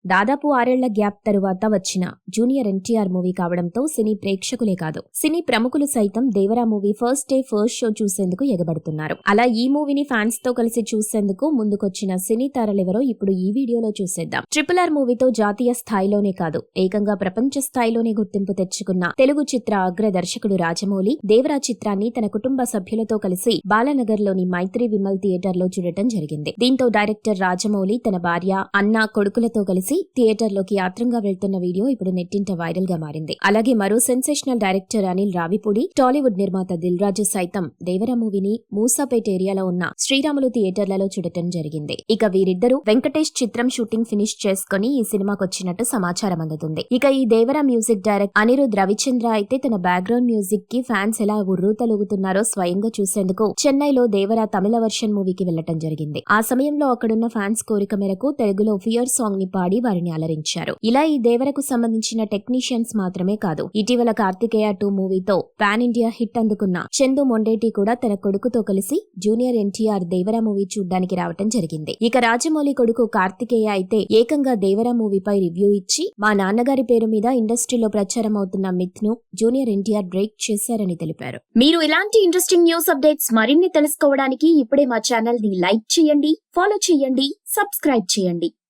దాదాపు 6 ఏళ్ల గ్యాప్ తరువాత వచ్చిన జూనియర్ ఎన్టీఆర్ మూవీ కావడంతో సినీ ప్రేక్షకులే కాదు సినీ ప్రముఖులు సైతం Devara movie first day first show చూసేందుకు ఎగబడుతున్నారు. అలా ఈ మూవీని ఫ్యాన్స్ తో కలిసి చూసేందుకు ముందుకొచ్చిన సినీ తారలెవరో ఇప్పుడు ఈ వీడియోలో చూసేద్దాం. RRR మూవీతో జాతీయ స్థాయిలోనే కాదు ఏకంగా ప్రపంచ స్థాయిలోనే గుర్తింపు తెచ్చుకున్న తెలుగు చిత్ర అగ్ర దర్శకుడు రాజమౌళి దేవరా చిత్రాన్ని తన కుటుంబ సభ్యులతో కలిసి బాలానగర్లోని మైత్రి విమల్ థియేటర్లో చూడటం జరిగింది. దీంతో డైరెక్టర్ రాజమౌళి తన భార్య, అన్న, కొడుకులతో కలిసి థియేటర్లోకి ఆత్రంగా వెళ్తున్న వీడియో ఇప్పుడు నెట్టింట వైరల్ గా మారింది. అలాగే మరో సెన్సేషనల్ డైరెక్టర్ అనిల్ రావిపూడి, టాలీవుడ్ నిర్మాత దిల్ రాజు సైతం దేవరా మూవీని మూసాపేట్ ఏరియాలో ఉన్న శ్రీరాములు థియేటర్లలో చూడటం జరిగింది. ఇక వీరిద్దరూ వెంకటేష్ చిత్రం షూటింగ్ ఫినిష్ చేసుకుని ఈ సినిమాకొచ్చినట్టు సమాచారం అందుతుంది. ఇక ఈ దేవరా మ్యూజిక్ డైరెక్టర్ అనిరుద్ రవిచంద్ర అయితే తన బ్యాక్గ్రౌండ్ మ్యూజిక్ కి ఫ్యాన్స్ ఎలా ఉర్రూతలూగుతున్నారో స్వయంగా చూసేందుకు చెన్నైలో దేవరా తమిళ వర్షన్ మూవీకి వెళ్లటం జరిగింది. ఆ సమయంలో అక్కడున్న ఫ్యాన్స్ కోరిక మేరకు తెలుగులో ఫియర్ సాంగ్ ని పాడి వారిని అలరించారు. ఇలా ఈ దేవరకు సంబంధించిన టెక్నీషియన్స్ మాత్రమే కాదు ఇటీవల కార్తికేయ 2 మూవీతో పాన్ ఇండియా హిట్ అందుకున్న చందు మొండేటి కూడా తన కొడుకుతో కలిసి జూనియర్ ఎన్టీఆర్ దేవరా మూవీ చూడ్డానికి రావటం జరిగింది. ఇక రాజమౌళి కొడుకు కార్తికేయ అయితే ఏకంగా దేవరా మూవీపై రివ్యూ ఇచ్చి మా నాన్నగారి పేరు మీద ఇండస్ట్రీలో ప్రచారం అవుతున్న మిత్ ను జూనియర్ ఎన్టీఆర్ బ్రేక్ చేశారని తెలిపారు. మీరు ఇలాంటి ఇంట్రెస్టింగ్ న్యూస్ అప్డేట్స్ మరిన్ని తెలుసుకోవడానికి ఇప్పుడే మా ఛానల్ ని లైక్ చేయండి, ఫాలో చేయండి, సబ్స్క్రైబ్ చేయండి.